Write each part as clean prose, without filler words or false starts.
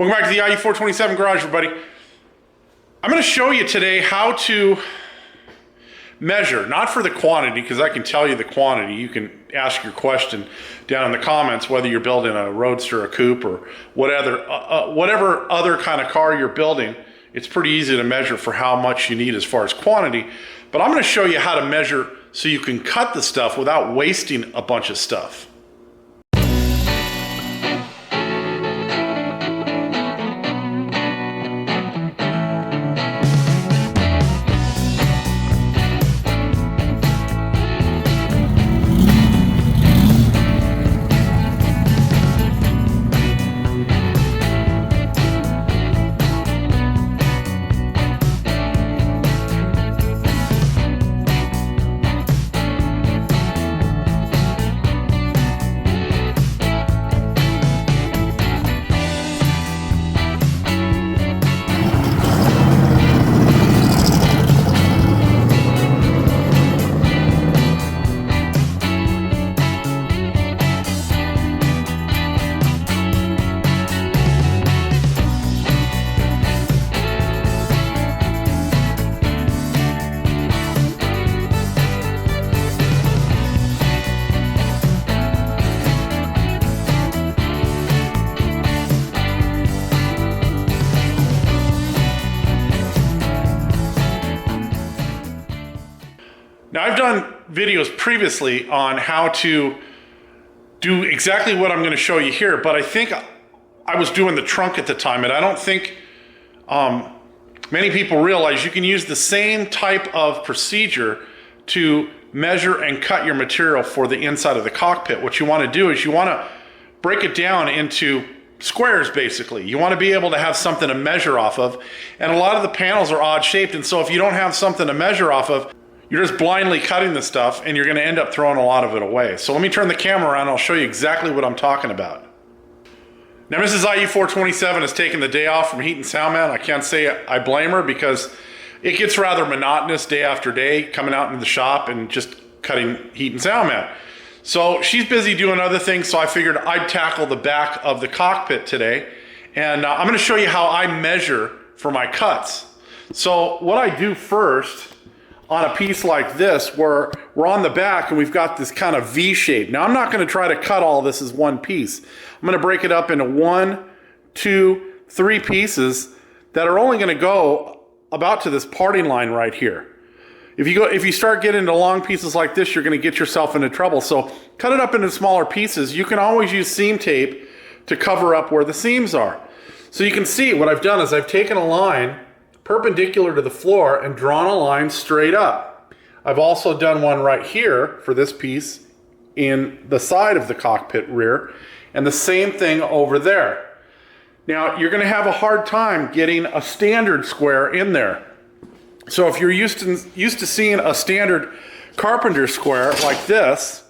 Welcome back to the IE427 Garage, everybody. I'm going to show you today how to measure, not for the quantity, because I can tell you the quantity. You can ask your question down in the comments, whether you're building a Roadster, a Coupe, or whatever other kind of car you're building. It's pretty easy to measure for how much you need as far as quantity. But I'm going to show you how to measure so you can cut the stuff without wasting a bunch of stuff. Now, I've done videos previously on how to do exactly what I'm going to show you here, but I think I was doing the trunk at the time, and I don't think many people realize you can use the same type of procedure to measure and cut your material for the inside of the cockpit. What you want to do is you want to break it down into squares, basically. You want to be able to have something to measure off of, and a lot of the panels are odd shaped, and so if you don't have something to measure off of, you're just blindly cutting the stuff and you're going to end up throwing a lot of it away. So let me turn the camera around and I'll show you exactly what I'm talking about. Now, Mrs. IE427 has taken the day off from Heat and Sound Man. I can't say I blame her because it gets rather monotonous day after day coming out into the shop and just cutting Heat and Sound Man. So she's busy doing other things, so I figured I'd tackle the back of the cockpit today. And I'm going to show you how I measure for my cuts. So what I do first on a piece like this, where we're on the back and we've got this kind of V shape. Now, I'm not going to try to cut all this as one piece. I'm going to break it up into 1, 2, 3 pieces that are only going to go about to this parting line right here. If you start getting into long pieces like this, you're going to get yourself into trouble. So cut it up into smaller pieces. You can always use seam tape to cover up where the seams are. So you can see what I've done is I've taken a line perpendicular to the floor and drawn a line straight up. I've also done one right here for this piece in the side of the cockpit rear, and the same thing over there. Now, you're going to have a hard time getting a standard square in there. So if you're used to seeing a standard carpenter square like this,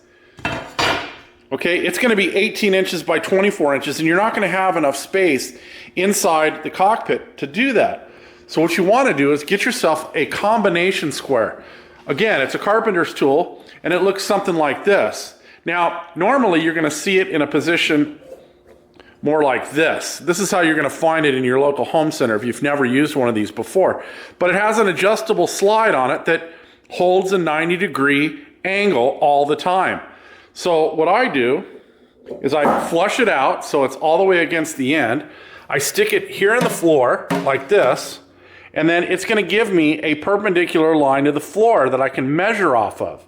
okay, it's going to be 18 inches by 24 inches, and you're not going to have enough space inside the cockpit to do that. So what you want to do is get yourself a combination square. Again, it's a carpenter's tool, and it looks something like this. Now, normally you're going to see it in a position more like this. This is how you're going to find it in your local home center if you've never used one of these before. But it has an adjustable slide on it that holds a 90-degree angle all the time. So what I do is I flush it out so it's all the way against the end. I stick it here in the floor like this, and then it's going to give me a perpendicular line to the floor that I can measure off of.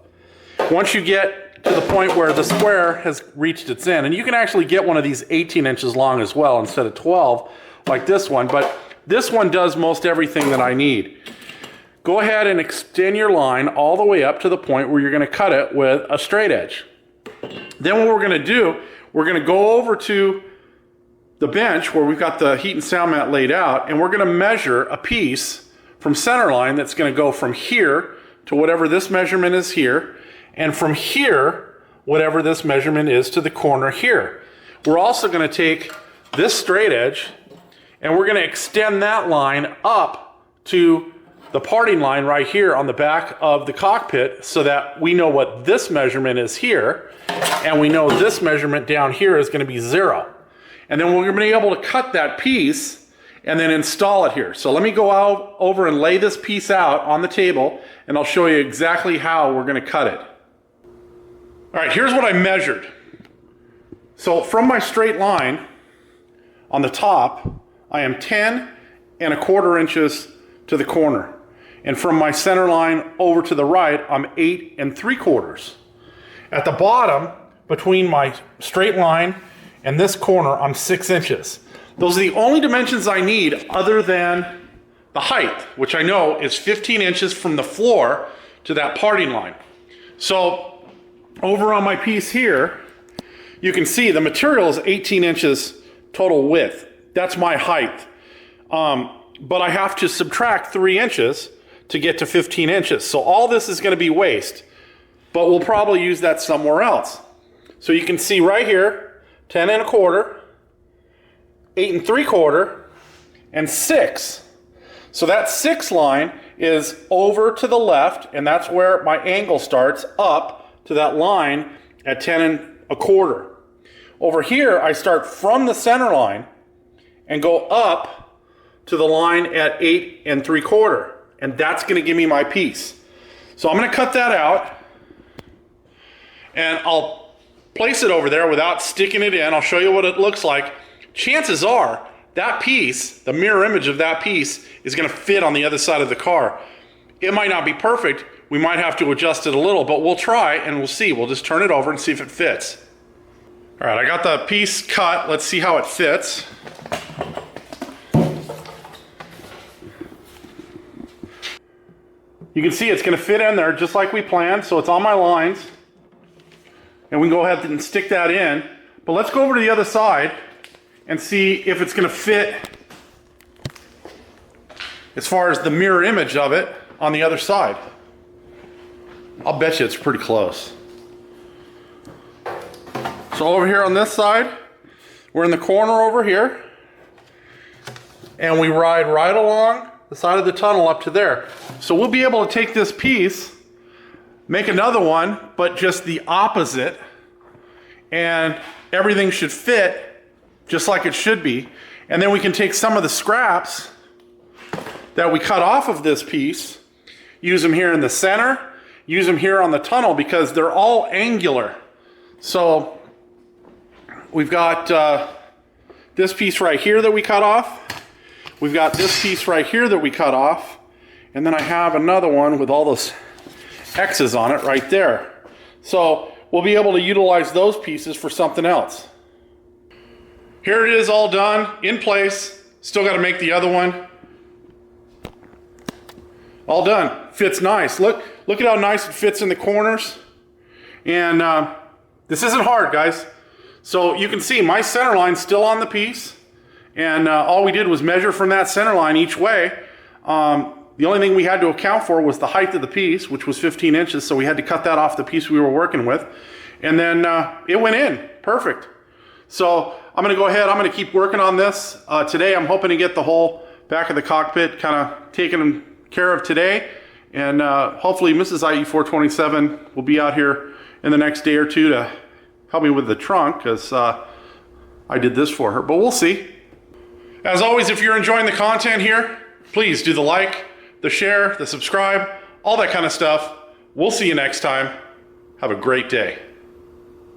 Once you get to the point where the square has reached its end, and you can actually get one of these 18 inches long as well instead of 12 like this one, but this one does most everything that I need. Go ahead and extend your line all the way up to the point where you're going to cut it with a straight edge. Then what we're going to do, we're going to go over to the bench where we've got the heat and sound mat laid out, and we're going to measure a piece from center line that's going to go from here to whatever this measurement is here, and from here, whatever this measurement is to the corner here. We're also going to take this straight edge and we're going to extend that line up to the parting line right here on the back of the cockpit so that we know what this measurement is here, and we know this measurement down here is going to be 0. And then we're going to be able to cut that piece and then install it here. So let me go out over and lay this piece out on the table, and I'll show you exactly how we're going to cut it. All right, here's what I measured. So from my straight line on the top, I am 10¼ inches to the corner. And from my center line over to the right, I'm 8¾ At the bottom, between my straight line and this corner, I'm 6 inches. Those are the only dimensions I need other than the height, which I know is 15 inches from the floor to that parting line. So over on my piece here, you can see the material is 18 inches total width. That's my height. But I have to subtract 3 inches to get to 15 inches. So all this is going to be waste, but we'll probably use that somewhere else. So you can see right here, 10¼ 8¾ and 6. So that 6 line is over to the left, and that's where my angle starts up to that line at 10¼ Over here, I start from the center line and go up to the line at 8¾ and that's going to give me my piece. So I'm going to cut that out, and I'll place it over there without sticking it in. I'll show you what it looks like. Chances are that piece, the mirror image of that piece, is going to fit on the other side of the car. It might not be perfect. We might have to adjust it a little, but we'll try and we'll see. We'll just turn it over and see if it fits. All right, I got the piece cut. Let's see how it fits. You can see it's going to fit in there just like we planned, so it's on my lines. And we can go ahead and stick that in. But let's go over to the other side and see if it's going to fit as far as the mirror image of it on the other side. I'll bet you it's pretty close. So over here on this side, we're in the corner over here, and we ride right along the side of the tunnel up to there. So we'll be able to take this piece, make another one, but just the opposite, and everything should fit just like it should be. And then we can take some of the scraps that we cut off of this piece, use them here in the center, use them here on the tunnel, because they're all angular. So we've got this piece right here that we cut off. We've got this piece right here that we cut off. And then I have another one with all those X's on it right there. So we'll be able to utilize those pieces for something else. Here it is, all done, in place. Still got to make the other one. All done. Fits nice. Look at how nice it fits in the corners. And this isn't hard, guys. So you can see my center line's still on the piece. And all we did was measure from that center line each way. The only thing we had to account for was the height of the piece, which was 15 inches. So we had to cut that off the piece we were working with. And then it went in. Perfect. So I'm going to go ahead. I'm going to keep working on this. Today I'm hoping to get the whole back of the cockpit kind of taken care of today. And hopefully Mrs. IE427 will be out here in the next day or two to help me with the trunk, because I did this for her. But we'll see. As always, if you're enjoying the content here, please do the like, the share, the subscribe, all that kind of stuff. We'll see you next time. Have a great day.